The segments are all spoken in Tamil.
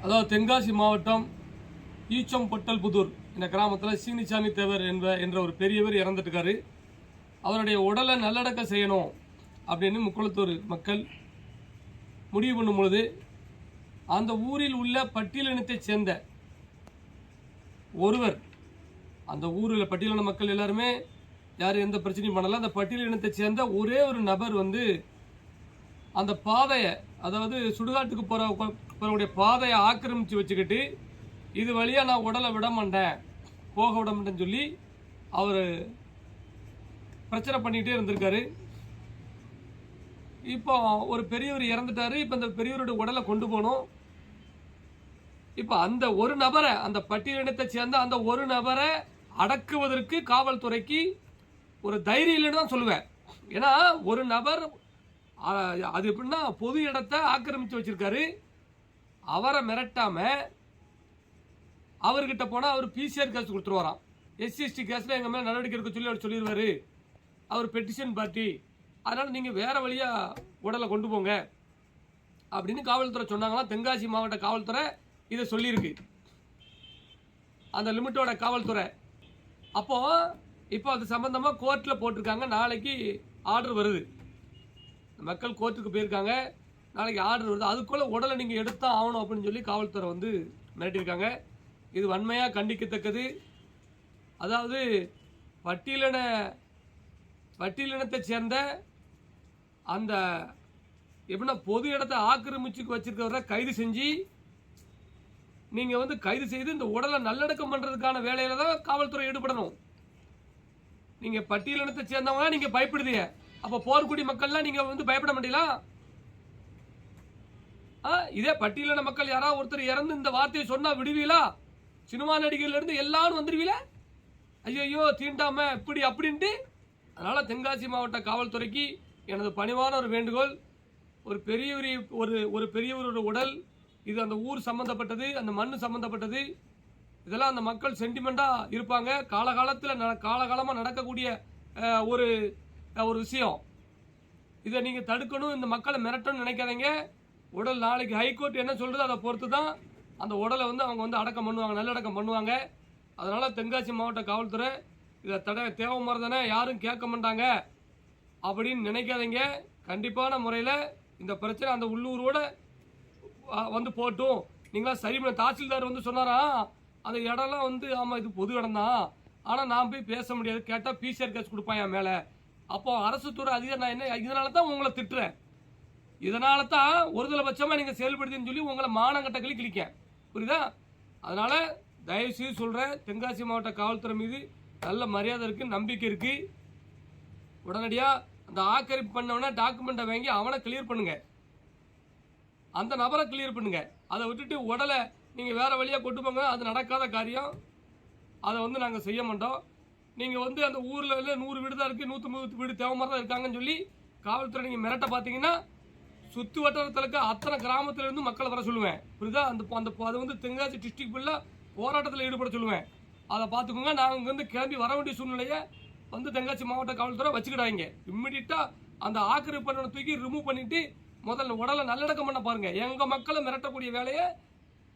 அதாவது தென்காசி மாவட்டம் ஈச்சம்பட்டல்புதூர் இந்த கிராமத்தில் சீனிசாமி தேவர் என்ற ஒரு பெரியவர் இறந்துட்டுருக்காரு. அவருடைய உடலை நல்லடக்கம் செய்யணும் அப்படின்னு முக்குளத்தூர் மக்கள் முடிவு பண்ணும் பொழுது அந்த ஊரில் உள்ள பட்டியலினத்தைச் சேர்ந்த ஒருவர், அந்த ஊரில் பட்டியலின மக்கள் எல்லாருமே யாரும் எந்த பிரச்சனையும் பண்ணல, அந்த பட்டியலினத்தைச் சேர்ந்த ஒரே ஒரு நபர் அந்த பாதையை, அதாவது சுடுகாட்டுக்கு போகிறவருடைய பாதையை ஆக்கிரமித்து வச்சுக்கிட்டு இது வழியாக நான் உடலை விட மாட்டேன், போக விட மாட்டேன்னு சொல்லி அவர் பிரச்சனை பண்ணிகிட்டே இருந்திருக்காரு. இப்போ ஒரு பெரியவர் இறந்துட்டாரு. இப்போ அந்த பெரியவருடைய உடலை கொண்டு போகணும். இப்போ அந்த ஒரு நபரை, அந்த பட்டியலினத்தை சேர்ந்த அந்த ஒரு நபரை அடக்குவதற்கு காவல்துறைக்கு ஒரு தைரியம் இல்லைன்னு தான் சொல்லுவேன். ஏன்னா ஒரு நபர் அது எப்படின்னா பொது இடத்தை ஆக்கிரமித்து வச்சிருக்காரு. அவரை மிரட்டாம அவர்கிட்ட போனால் அவர் பிசிஆர் கேஸ் கொடுத்துருவாராம். SC/ST கேஸில் எங்கள் மேலே நடவடிக்கை எடுக்க சொல்லி அவர் சொல்லிடுவார். அவர் பெட்டிஷன் பார்ட்டி, அதனால் நீங்கள் வேறு வழியாக உடலை கொண்டு போங்க அப்படின்னு காவல்துறை சொன்னாங்களாம். தென்காசி மாவட்ட காவல்துறை இதை சொல்லியிருக்கு, அந்த லிமிட்டோட காவல்துறை. இப்போ அது சம்மந்தமாக கோர்ட்டில் போட்டிருக்காங்க. நாளைக்கு ஆர்டர் வருது. மக்கள் கோர்ட்டுக்கு போயிருக்காங்க, நாளைக்கு ஆர்டர் வருது. அதுக்குள்ளே உடலை நீங்கள் எடுத்தான் ஆகணும் அப்படின்னு சொல்லி காவல்துறை மிரட்டியிருக்காங்க. இது வன்மையாக கண்டிக்கத்தக்கது. அதாவது பட்டியலினத்தை சேர்ந்த அந்த எப்படின்னா பொது இடத்தை ஆக்கிரமிச்சு வச்சிருக்கிறவரை கைது செஞ்சு நீங்கள் கைது செய்து இந்த உடலை நல்லடக்கம் பண்ணுறதுக்கான வேலையில் தான் காவல்துறை ஈடுபடணும். நீங்கள் பட்டியலினத்தை சேர்ந்தவங்க நீங்கள் பயப்படுதீங்க, அப்போ போர்க்குடி மக்கள்லாம் நீங்கள் பயப்பட மாட்டீங்களா? இதே பட்டியலின மக்கள் யாராவது ஒருத்தர் இறந்து இந்த வார்த்தையை சொன்னா விடுவீங்களா? சினிமா நடிகர்ல இருந்து எல்லாரும் வந்துருவீல, ஐயோ தீண்டாம இப்படி அப்படின்ட்டு. அதனால தென்காசி மாவட்ட காவல்துறைக்கு எனது பணிவான ஒரு வேண்டுகோள். ஒரு பெரியவரோட உடல், இது அந்த ஊர் சம்பந்தப்பட்டது, அந்த மண் சம்பந்தப்பட்டது. இதெல்லாம் அந்த மக்கள் சென்டிமெண்டா இருப்பாங்க. காலகாலமாக நடக்கக்கூடிய ஒரு விஷயம். இதை நீங்க தடுக்கணும், இந்த மக்களை மிரட்டணும்னு நினைக்காதீங்க. உடல் நாளைக்கு ஹைகோர்ட் என்ன சொல்றது அதை பொறுத்து தான் அந்த உடலை அவங்க அடக்கம் பண்ணுவாங்க, நல்லடக்கம் பண்ணுவாங்க. அதனால தென்காசி மாவட்ட காவல்துறை இதை தேவை தானே, யாரும் கேட்க மாட்டாங்க அப்படின்னு நினைக்காதீங்க. கண்டிப்பான முறையில் இந்த பிரச்சனை அந்த உள்ளூரோட போட்டும். நீங்களா சரி பண்ண. தாசில்தார் சொன்னாராம், அந்த இடம்லாம் ஆமாம் இது பொது இடம் தான், ஆனால் நான் போய் பேச முடியாது, கேட்டால் பிசிஆர் கேஸ் கொடுப்பான் என் மேலே. அப்போ அரசு துறை அதிகாரி நான் என்ன, இதனால தான் உங்களை திட்டுறேன், இதனால தான் ஒருதலை பட்சமாக நீங்கள் செயல்படுத்தின்னு சொல்லி உங்களை மானங்கட்ட கிளிக்க, புரியுதா? அதனால தயவுசெய்து சொல்கிறேன், தென்காசி மாவட்ட காவல்துறை மீது நல்ல மரியாதை இருக்குது, நம்பிக்கை இருக்குது. உடனடியாக அந்த ஆக்கிரமிப்பு பண்ணவன டாக்குமெண்ட்டை வாங்கி அவனை கிளியர் பண்ணுங்க, அந்த நபரை கிளியர் பண்ணுங்க. அதை விட்டுட்டு உடலை நீங்கள் வேற வழியாக கொண்டு போங்க, அது நடக்காத காரியம். அதை நாங்கள் செய்ய மாட்டோம். நீங்கள் அந்த ஊரில் 100 வீடு தான் இருக்குது, 130 வீடு தேவை மாதிரி தான் இருக்காங்கன்னு சொல்லி காவல்துறை நீங்கள் மிரட்ட பார்த்தீங்கன்னா சுற்று வட்டாரத்தில் அத்தனை கிராமத்திலேருந்து மக்களை வர சொல்லுவேன், புரியுதா? அது தென்காசி டிஸ்ட்ரிக்ட் ஃபுல்லாக போராட்டத்தில் ஈடுபட சொல்லுவேன். அதை பார்த்துக்கோங்க. நாங்கள் இங்கேருந்து கிளம்பி வர வேண்டிய சூழ்நிலையை தென்காசி மாவட்ட காவல்துறை வச்சுக்கிடாங்க. இம்மிடியட்டாக அந்த ஆக்கிரமிப்பு தூக்கி ரிமூவ் பண்ணிட்டு முதல்ல உடலை நல்லடக்கம் பண்ண பாருங்கள். எங்கள் மக்களை மிரட்டக்கூடிய வேலையை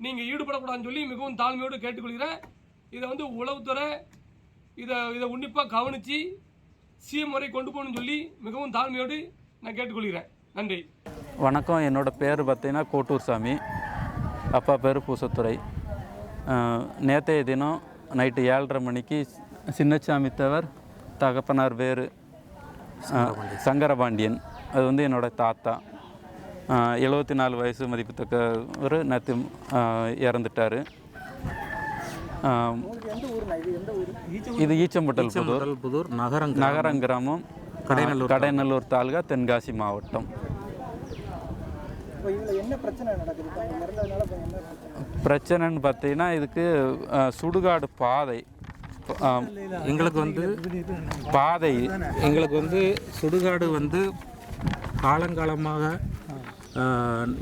நீங்கள் ஈடுபடக்கூடாதுன்னு சொல்லி மிகவும் தாழ்மையோடு கேட்டுக்கொள்கிறேன். இதை உளவுத்துறை இதை உன்னிப்பாக கவனித்து சிஎம் வரை கொண்டு போகணும்னு சொல்லி மிகவும் தாழ்மையோடு நான் கேட்டுக்கொள்கிறேன். நன்றி, வணக்கம். என்னோடய பேர் பார்த்தீங்கன்னா கோட்டூர் சாமி, அப்பா பேர் பூசத்துறை. நேற்றைய தினம் நைட்டு 7:30 மணிக்கு சின்னசாமி தேவர் தகப்பனார் பேர் சங்கரபாண்டியன், அது என்னோடய தாத்தா, 74 வயசு மதிப்புத்தக்கவர், நேற்று இறந்துட்டார். இது ஈச்சம்பட்டல்புதூர் நகரம் கிராமம், கடைநல்லூர் தாலுகா, தென்காசி மாவட்டம். பிரச்சனைன்னு பார்த்தீங்கன்னா இதுக்கு சுடுகாடு பாதை, எங்களுக்கு சுடுகாடு காலங்காலமாக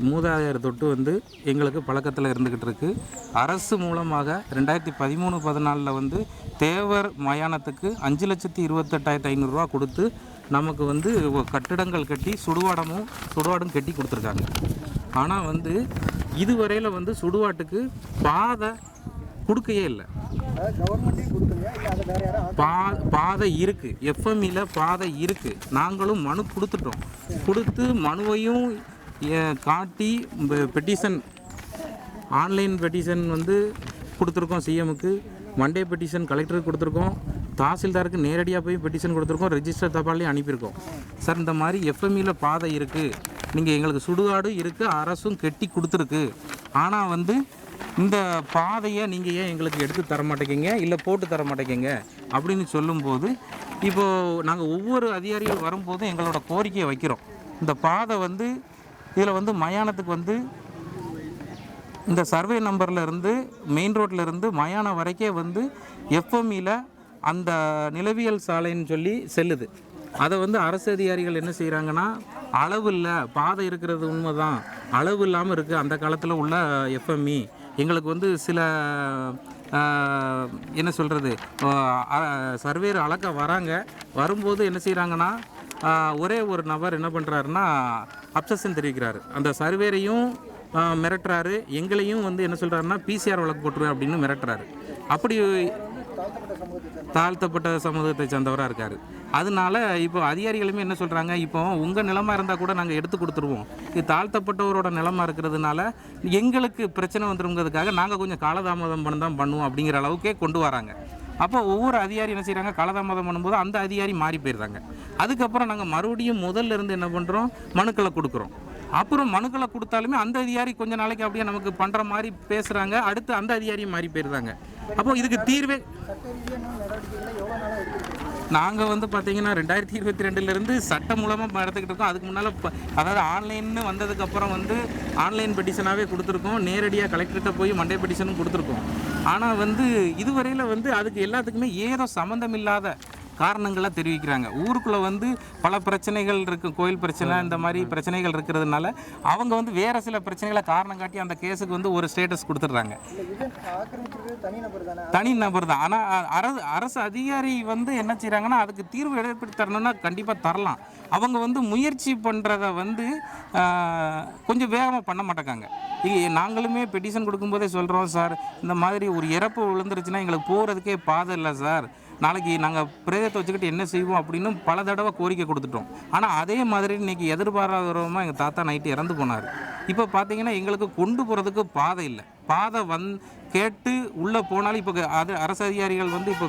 மூதாதையர் தொட்டு எங்களுக்கு பழக்கத்தில் இருந்துக்கிட்டு இருக்குது. அரசு மூலமாக 2013-14 தேவர் மயானத்துக்கு 5,28,500 ரூபா கொடுத்து நமக்கு கட்டிடங்கள் கட்டி சுடுகாடும் கட்டி கொடுத்துருக்காங்க. ஆனால் இதுவரையில் வந்து சுடுகாட்டுக்கு பாதை கொடுக்கையே இல்லை. பாதை இருக்குது, எஃப்எம்இல பாதை இருக்குது. நாங்களும் மனு கொடுத்து மனுவையும் காட்டி பெட்டிஷன், ஆன்லைன் பெட்டிஷன் வந்து கொடுத்துருக்கோம். சிஎம்முக்கு மண்டே பெட்டிஷன் கலெக்டருக்கு கொடுத்துருக்கோம். தாசில்தாருக்கு நேரடியாக போய் பெட்டிஷன் கொடுத்துருக்கோம். ரெஜிஸ்டர் தபாலையும் அனுப்பியிருக்கோம். சார், இந்த மாதிரி எஃப்எம்இல பாதை இருக்குது, நீங்கள் எங்களுக்கு சுடுகாடும் இருக்குது, அரசும் கெட்டி கொடுத்துருக்கு. ஆனால் வந்து இந்த பாதையை நீங்கள் ஏன் எங்களுக்கு எடுத்து தர மாட்டேங்கிங்க, இல்லை போட்டு தர மாட்டேங்கிங்க அப்படின்னு சொல்லும்போது, இப்போது நாங்கள் ஒவ்வொரு அதிகாரிகள் வரும்போதும் எங்களோட கோரிக்கையை வைக்கிறோம். இந்த பாதை வந்து இதில் வந்து மயானத்துக்கு வந்து இந்த சர்வே நம்பரில் இருந்து மெயின் ரோட்டில் இருந்து மயானம் வரைக்கே வந்து எஃப்எம்இல அந்த நிலவியல் சாலைன்னு சொல்லி செல்லுது. அதை வந்து அரசு அதிகாரிகள் என்ன செய்கிறாங்கன்னா, அளவு இல்லை, பாதை இருக்கிறது உண்மை தான், அளவு இல்லாமல் இருக்குது அந்த காலத்தில் உள்ள எஃப்எம்இ. எங்களுக்கு வந்து சில என்ன சொல்கிறது, சர்வேர் அளக்க வராங்க. வரும்போது என்ன செய்கிறாங்கன்னா, ஒரே ஒரு நபர் என்ன பண்ணுறாருன்னா அப்சஷன் தெரிவிக்கிறாரு. அந்த சர்வேரையும் மிரட்டுறாரு, எங்களையும் வந்து என்ன சொல்கிறாருன்னா பிசிஆர் வழக்கு போட்டுருவேன் அப்படின்னு மிரட்டுறாரு. அப்படி தாழ்த்தப்பட்ட சமூகத்தை சேர்ந்தவராக இருக்கார். அதனால இப்போ அதிகாரிகளுமே என்ன சொல்கிறாங்க, இப்போ உங்கள் நிலமாக இருந்தால் கூட நாங்கள் எடுத்து கொடுத்துருவோம், இது தாழ்த்தப்பட்டவரோட நிலமாக இருக்கிறதுனால எங்களுக்கு பிரச்சனை வந்துருங்கிறதுக்காக நாங்கள் கொஞ்சம் காலதாமதம் தான் பண்ணுவோம் அப்படிங்கிற அளவுக்கே கொண்டு வராங்க. அப்போ ஒவ்வொரு அதிகாரி என்ன செய்கிறாங்க, காலதாமதம் பண்ணும்போது அந்த அதிகாரி மாறி போயிடுறாங்க. அதுக்கப்புறம் நாங்கள் மறுபடியும் முதல்ல இருந்து என்ன பண்ணுறோம், மனுக்களை கொடுக்குறோம். அப்புறம் மனுக்களை கொடுத்தாலுமே அந்த அதிகாரி கொஞ்சம் நாளைக்கு அப்படியே நமக்கு பண்ணுற மாதிரி பேசுகிறாங்க, அடுத்து அந்த அதிகாரியும் மாறி போயிடுறாங்க. அப்போ இதுக்கு தீர்வே நாங்கள் வந்து பார்த்தீங்கன்னா 2022 சட்டம் மூலமாக நடத்துக்கிட்டு இருக்கோம். அதுக்கு முன்னால் அதாவது ஆன்லைன்னு வந்ததுக்கப்புறம் வந்து ஆன்லைன் பெட்டிஷனாகவே கொடுத்துருக்கோம். நேரடியாக கலெக்டர்கிட்ட போய் மண்டே பெட்டிஷனும் கொடுத்துருக்கோம். ஆனால் வந்து இதுவரையில் வந்து அதுக்கு எல்லாத்துக்குமே ஏதோ சம்மந்தம் இல்லாத காரணங்களை தெரிவிக்கிறாங்க. ஊருக்குள்ளே வந்து பல பிரச்சனைகள் இருக்குது, கோயில் பிரச்சனை இந்த மாதிரி பிரச்சனைகள் இருக்கிறதுனால அவங்க வந்து வேறு சில பிரச்சனைகளை காரணம் காட்டி அந்த கேஸுக்கு வந்து ஒரு ஸ்டேட்டஸ் கொடுத்துட்றாங்க. தனி நபர் தான். ஆனால் அரசு அதிகாரி வந்து என்ன செய்கிறாங்கன்னா, அதுக்கு தீர்வு ஏற்படுத்தி தரணும்னா கண்டிப்பாக தரலாம். அவங்க வந்து முயற்சி பண்ணுறத வந்து கொஞ்சம் வேகமாக பண்ண மாட்டேங்காங்க. நாங்களுமே பெட்டிஷன் கொடுக்கும்போதே சொல்கிறோம், சார் இந்த மாதிரி ஒரு இறப்பு விழுந்துருச்சுன்னா எங்களுக்கு போகிறதுக்கே பாதை இல்லை சார், நாளைக்கு நாங்கள் பிரேதத்தை வச்சுக்கிட்டு என்ன செய்வோம் அப்படின்னு பல தடவை கோரிக்கை கொடுத்துட்டோம். ஆனால் அதே மாதிரி இன்றைக்கி எதிர்பாராதமாக எங்கள் தாத்தா நைட்டு இறந்து போனார். இப்போ பார்த்தீங்கன்னா எங்களுக்கு கொண்டு போகிறதுக்கு பாதை இல்லை. பாதை கேட்டு உள்ளே போனாலும் இப்போ அது அரசு அதிகாரிகள் வந்து இப்போ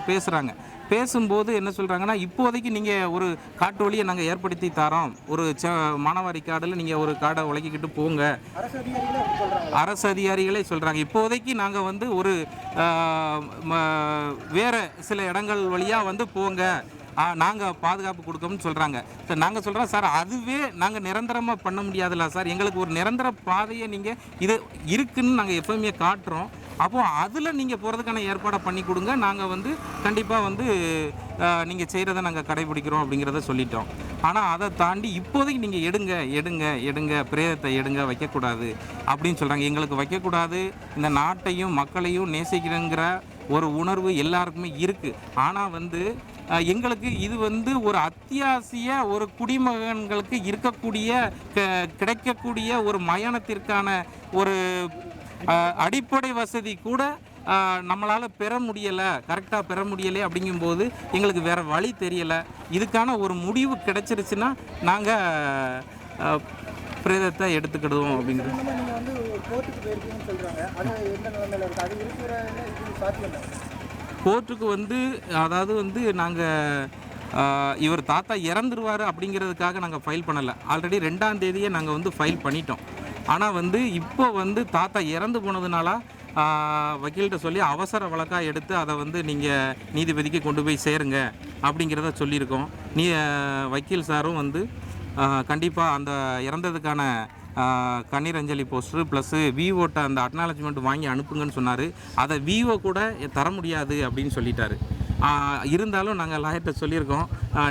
பேசும்போது என்ன சொல்கிறாங்கன்னா, இப்போதைக்கு நீங்கள் ஒரு காட்டு வழியை நாங்கள் ஏற்படுத்தி தரோம், ஒரு மானவாரி காடில் நீங்கள் ஒரு காடை உலக்கிக்கிட்டு போங்க. அரசு அதிகாரிகளே சொல்கிறாங்க, இப்போதைக்கு நாங்கள் வந்து ஒரு வேறு சில இடங்கள் வழியாக வந்து போங்க, நாங்கள் பாதுகாப்பு கொடுக்கணும்னு சொல்கிறாங்க. சார் நாங்கள் சொல்கிறோம், சார் அதுவே நாங்கள் நிரந்தரமாக பண்ண முடியாதுல்ல சார், எங்களுக்கு ஒரு நிரந்தர பாதையை நீங்கள் இது இருக்குன்னு நாங்கள் எப்பவுமே காட்டுறோம். அப்போது அதில் நீங்கள் போகிறதுக்கான ஏற்பாடை பண்ணி கொடுங்க, நாங்கள் வந்து கண்டிப்பாக வந்து நீங்கள் செய்கிறத நாங்கள் கடைபிடிக்கிறோம் அப்படிங்கிறத சொல்லிட்டோம். ஆனால் அதை தாண்டி இப்போதைக்கு நீங்கள் எடுங்க பிரேதத்தை எடுங்க, வைக்கக்கூடாது அப்படின்னு சொல்கிறாங்க. எங்களுக்கு வைக்கக்கூடாது, இந்த நாட்டையும் மக்களையும் நேசிக்கிறங்கிற ஒரு உணர்வு எல்லாருக்குமே இருக்குது. ஆனால் வந்து எங்களுக்கு இது வந்து ஒரு அத்தியாவசிய ஒரு குடிமகன்களுக்கு இருக்கக்கூடிய கிடைக்கக்கூடிய ஒரு மயானத்திற்கான ஒரு அடிப்படை வசதி கூட நம்மளால் பெற முடியலை, கரெக்டாக பெற முடியலை. அப்படிங்கும்போது எங்களுக்கு வேறு வழி தெரியலை. இதுக்கான ஒரு முடிவு கிடைச்சிருச்சுன்னா நாங்கள் பிரேதத்தை எடுத்துக்கிடுவோம் அப்படிங்கிறது. கோர்ட்டுக்கு வந்து அதாவது வந்து நாங்கள் இவர் தாத்தா இறந்துருவார் அப்படிங்கிறதுக்காக நாங்கள் ஃபைல் பண்ணலை. ஆல்ரெடி 2ஆம் தேதியே நாங்கள் வந்து ஃபைல் பண்ணிட்டோம். ஆனால் வந்து இப்போ வந்து தாத்தா இறந்து போனதுனால வக்கீல்கிட்ட சொல்லி அவசர வழக்காக எடுத்து அதை வந்து நீங்கள் நீதிபதிக்கு கொண்டு போய் சேருங்க அப்படிங்கிறத சொல்லியிருக்கோம். வக்கீல் சாரும் வந்து கண்டிப்பாக அந்த இறந்ததுக்கான கண்ணீர் அஞ்சலி போஸ்டரு ப்ளஸ்ஸு விஓட்ட அந்த அக்னாலஜ்மெண்ட் வாங்கி அனுப்புங்கன்னு சொன்னார். அதை விஓ கூட தர முடியாது அப்படின்னு சொல்லிட்டாரு. இருந்தாலும் நாங்கள் லாயர்கிட்ட சொல்லியிருக்கோம்,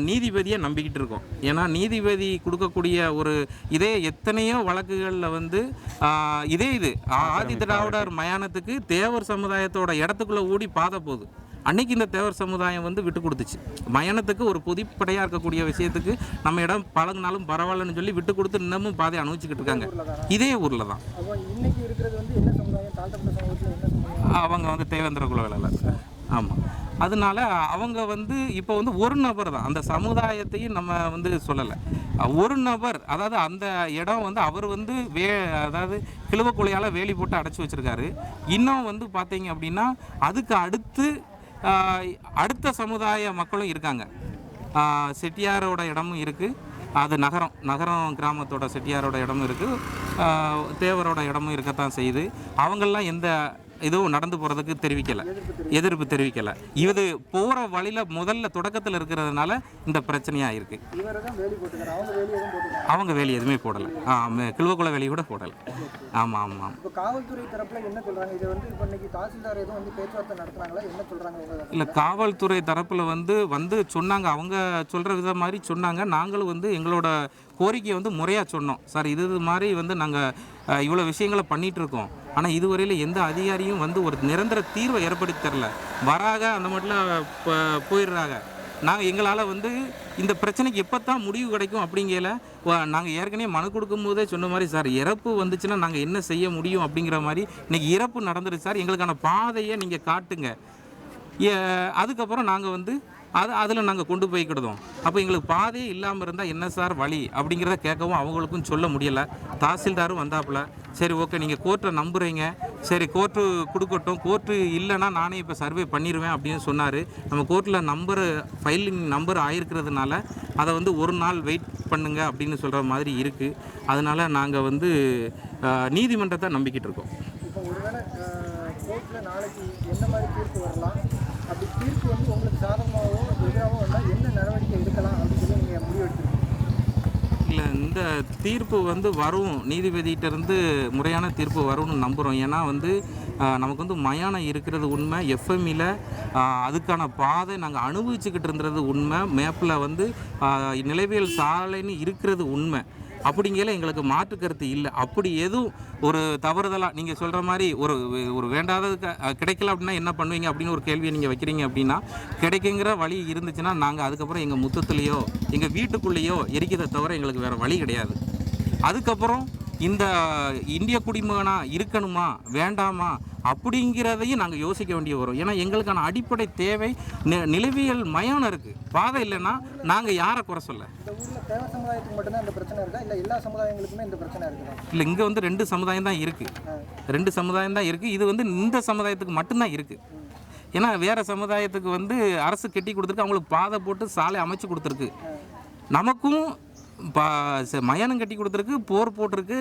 நீதிபதியை நம்பிக்கிட்டு இருக்கோம். ஏன்னா நீதிபதி கொடுக்கக்கூடிய ஒரு இதே எத்தனையோ வழக்குகளில் வந்து இதே ஆதி திராவிடர் மயானத்துக்கு தேவர் சமுதாயத்தோட இடத்துக்குள்ளே ஓடி பாதை போகுது. அன்னைக்கு இந்த தேவர் சமுதாயம் வந்து விட்டு கொடுத்துச்சு. மயானத்துக்கு ஒரு பொதுப்படையாக இருக்கக்கூடிய விஷயத்துக்கு நம்ம இடம் பழகினாலும் பரவாயில்லன்னு சொல்லி விட்டு கொடுத்து இன்னமும் பாதை அனுபவிச்சுக்கிட்டு இருக்காங்க. இதே ஊரில் தான். அவங்க வந்து தேவேந்திர குல வேளாளர். ஆமாம். அதனால அவங்க வந்து இப்போ வந்து ஒரு நபர் தான், அந்த சமுதாயத்தையும் நம்ம வந்து சொல்லலை. ஒரு நபர், அதாவது அந்த இடம் வந்து அவர் வந்து அதாவது கிழுவக்குலையால் வேலி போட்டு அடைச்சி வச்சுருக்காரு. இன்னும் வந்து பார்த்தீங்க அப்படின்னா அதுக்கு அடுத்த சமுதாய மக்களும் இருக்காங்க. செட்டியாரோட இடமும் இருக்குது, அது நகரம் கிராமத்தோட செட்டியாரோட இடமும் இருக்குது, தேவரோட இடமும் இருக்கத்தான் செய்யுது. அவங்கெல்லாம் எந்த இதுவும் நடந்து போகிறதுக்கு எதிர்ப்பு தெரிவிக்கலை. இது போகிற வழியில் முதல்ல தொடக்கத்தில் இருக்கிறதுனால இந்த பிரச்சனையாக இருக்குது. அவங்க வேலி எதுவுமே போடலை, கிழுவக்குள வேலி கூட போடலை. ஆமாம். காவல்துறை தரப்பில் என்ன சொல்கிறாங்க? இது வந்து இப்போ இன்னைக்கு தாசில்தார் எதுவும் வந்து பேச்சுவார்த்தை நடத்துகிறாங்களா, என்ன சொல்கிறாங்க? இல்லை, காவல்துறை தரப்பில் வந்து சொன்னாங்க, அவங்க சொல்கிற விதம் மாதிரி சொன்னாங்க. நாங்களும் வந்து எங்களோட கோரிக்கையை வந்து முறையாக சொன்னோம். சார், இது மாதிரி வந்து நாங்கள் இவ்வளோ விஷயங்களை பண்ணிகிட்ருக்கோம், ஆனால் இதுவரையில் எந்த அதிகாரியும் வந்து ஒரு நிரந்தர தீர்வை ஏற்படுத்தி தரல. வராங்க, அந்த மட்டும் போயிடுறாங்க. நாங்கள் எங்களால் வந்து இந்த பிரச்சனைக்கு எப்போ தான் முடிவு கிடைக்கும் அப்படிங்கல நாங்கள் ஏற்கனவே மனு கொடுக்கும்போதே சொன்ன மாதிரி, சார் இறப்பு வந்துச்சுன்னா நாங்கள் என்ன செய்ய முடியும் அப்படிங்கிற மாதிரி. இன்றைக்கி இறப்பு நடந்துருச்சு சார், எங்களுக்கான பாதையை நீங்கள் காட்டுங்க, அதுக்கப்புறம் நாங்கள் வந்து அதில் நாங்கள் கொண்டு போய்க்கிடுதோம். அப்போ எங்களுக்கு பாதையே இல்லாமல் இருந்தால் என்ன சார் வழி அப்படிங்கிறத கேட்கவும் அவங்களுக்கும் சொல்ல முடியலை. தாசில்தாரும் வந்தாப்புல, சரி ஓகே நீங்கள் கோர்ட்டை நம்புகிறீங்க, சரி கோர்ட்டு கொடுக்கட்டும், கோர்ட்டு இல்லைன்னா நானே இப்போ சர்வே பண்ணிடுவேன் அப்படின்னு சொன்னார். நம்ம கோர்ட்டில் ஃபைலிங் நம்பர் ஆகிருக்கிறதுனால அதை வந்து ஒரு நாள் வெயிட் பண்ணுங்க அப்படின்னு சொல்கிற மாதிரி இருக்குது. அதனால் நாங்கள் வந்து நீதிமன்றத்தை நம்பிக்கிட்டு இருக்கோம். இப்போ ஒருவேளை கோர்ட்டில் நாளைக்கு என்ன மாதிரி தீர்ப்பு வரலாம், அப்படி தீர்ப்பு வந்து உங்களுக்கு சாதகமாகவோ எதிராகவோ வந்தால் என்ன நடவடிக்கை எடுக்கலாம் அப்படின்னு சொல்லி நீங்கள் முடிவெடுத்துருக்கீங்க? இல்லை, இந்த தீர்ப்பு வந்து வரும், நீதிபதியிட்டேருந்து முறையான தீர்ப்பு வரும்னு நம்புகிறோம். ஏன்னா வந்து நமக்கு வந்து மயானம் இருக்கிறது உண்மை, எஃப்எம்இல அதுக்கான பாதை நாங்கள் அனுபவிச்சுக்கிட்டு இருந்தது உண்மை, மேப்பில் வந்து நிலவியல் சாலைன்னு இருக்கிறது உண்மை. அப்படிங்கிற எங்களுக்கு மாற்று கருத்து இல்லை. அப்படி எதுவும் ஒரு தவறுதலாக நீங்கள் சொல்கிற மாதிரி ஒரு வேண்டாதது கிடைக்கல அப்படின்னா என்ன பண்ணுவீங்க அப்படின்னு ஒரு கேள்வியை நீங்கள் வைக்கிறீங்க அப்படின்னா, கிடைக்குங்கிற வழி இருந்துச்சுன்னா நாங்கள் அதுக்கப்புறம் எங்கள் முத்தத்துலேயோ எங்கள் வீட்டுக்குள்ளேயோ எரிக்கிறத தவிர எங்களுக்கு வேறு வழி கிடையாது. அதுக்கப்புறம் இந்த இந்திய குடிமகனாக இருக்கணுமா வேண்டாமா அப்படிங்கிறதையும் நாங்கள் யோசிக்க வேண்டிய வரும். ஏன்னா எங்களுக்கான அடிப்படை தேவை நிலவியல் மயானம் இருக்குது. பாதை இல்லைன்னா நாங்கள் யாரை குறை சொல்ல? இந்த ஊரில் தேவ சமுதாயத்துக்கு மட்டும்தான் இந்த பிரச்சனை இருக்கா, இல்லை எல்லா சமுதாயங்களுக்குமே இந்த பிரச்சனை இருக்குதா? இல்லை, இங்கே வந்து 2 சமுதாயம் தான் இருக்குது. இது வந்து இந்த சமுதாயத்துக்கு மட்டும்தான் இருக்குது. ஏன்னா வேறு சமுதாயத்துக்கு வந்து அரசு கட்டி கொடுத்துருக்கு, அவங்களுக்கு பாதை போட்டு சாலை அமைச்சு கொடுத்துருக்கு. நமக்கும் மயானம் கட்டி கொடுத்துருக்கு, போர் போட்டிருக்கு,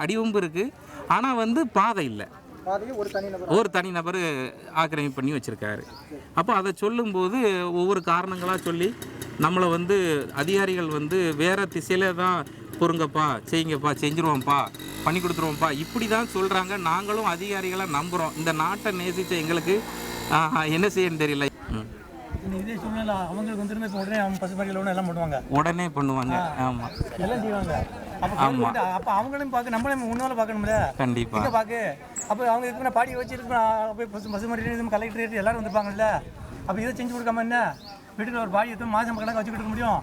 அடிவம்பு இருக்குது, ஆனால் வந்து பாதை இல்லை. ஒரு தனிநபர் ஆக்கிரமிப்பு பண்ணி வச்சுருக்காரு. அப்போ அதை சொல்லும்போது ஒவ்வொரு காரணங்களாக சொல்லி நம்மளை வந்து அதிகாரிகள் வந்து வேறு திசையில் தான் பொறுங்கப்பா, செய்யுங்கப்பா, செஞ்சுருவோம்ப்பா, பண்ணி கொடுத்துருவோம்ப்பா, இப்படி தான் சொல்கிறாங்க. நாங்களும் அதிகாரிகளை நம்புகிறோம். இந்த நாட்டை நேசித்த எங்களுக்கு என்ன செய்யணும்னு தெரியல. இதே சூழ்நிலை அவங்களுக்கு வந்துருமே உடனே அவங்க பசுபாடியில் எல்லாம் உடனே பண்ணுவாங்க. ஆமாம், எல்லாம் செய்வாங்க. அப்போ அவங்களும் பார்க்க நம்மளும் முன்னால் பார்க்கணும்ல. கண்டிப்பாக பார்க்க. அப்போ அவங்க இதுக்கு பாடி வச்சுருக்கு, போய் பசுமாடி கலெக்டரேட் எல்லாரும் வந்துருப்பாங்கல்ல. அப்போ இதை செஞ்சு கொடுக்காம என்ன வீட்டுக்கு ஒரு பாடி எடுத்து மாதம் கணக்காக வச்சு கொடுக்க முடியும்?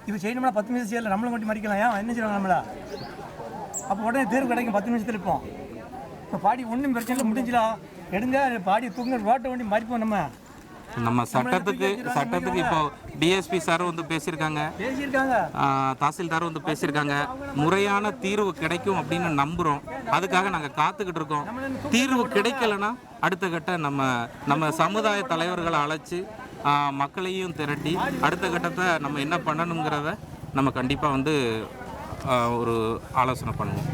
இப்போ செய்யணும்னா 10 நிமிஷம் செய்யலை, நம்மளும் மட்டும் மறிக்கலாம். ஏன் என்ன செய்வாங்க நம்மள? அப்போ உடனே தேர்வு கிடைக்கும், 10 நிமிஷத்தில் இருப்போம். இப்போ பாடி ஒன்றும் பிரச்சனை இல்லை, முடிஞ்சிடலாம், எடுங்க பாடி தூங்க ரோட்டை வண்டி மறிப்போம். நம்ம சட்டத்துக்கு இப்போ டிஎஸ்பி சாரும் வந்து பேசியிருக்காங்க, தாசில்தாரும் வந்து பேசியிருக்காங்க. முறையான தீர்வு கிடைக்கும் அப்படின்னு நம்புகிறோம். அதுக்காக நாங்கள் காத்துக்கிட்டு இருக்கோம். தீர்வு கிடைக்கலன்னா அடுத்த கட்ட நம்ம சமுதாய தலைவர்களை அழைச்சி மக்களையும் திரட்டி அடுத்த கட்டத்தை நம்ம என்ன பண்ணணுங்கிறத நம்ம கண்டிப்பாக வந்து ஒரு ஆலோசனை பண்ணுவோம்.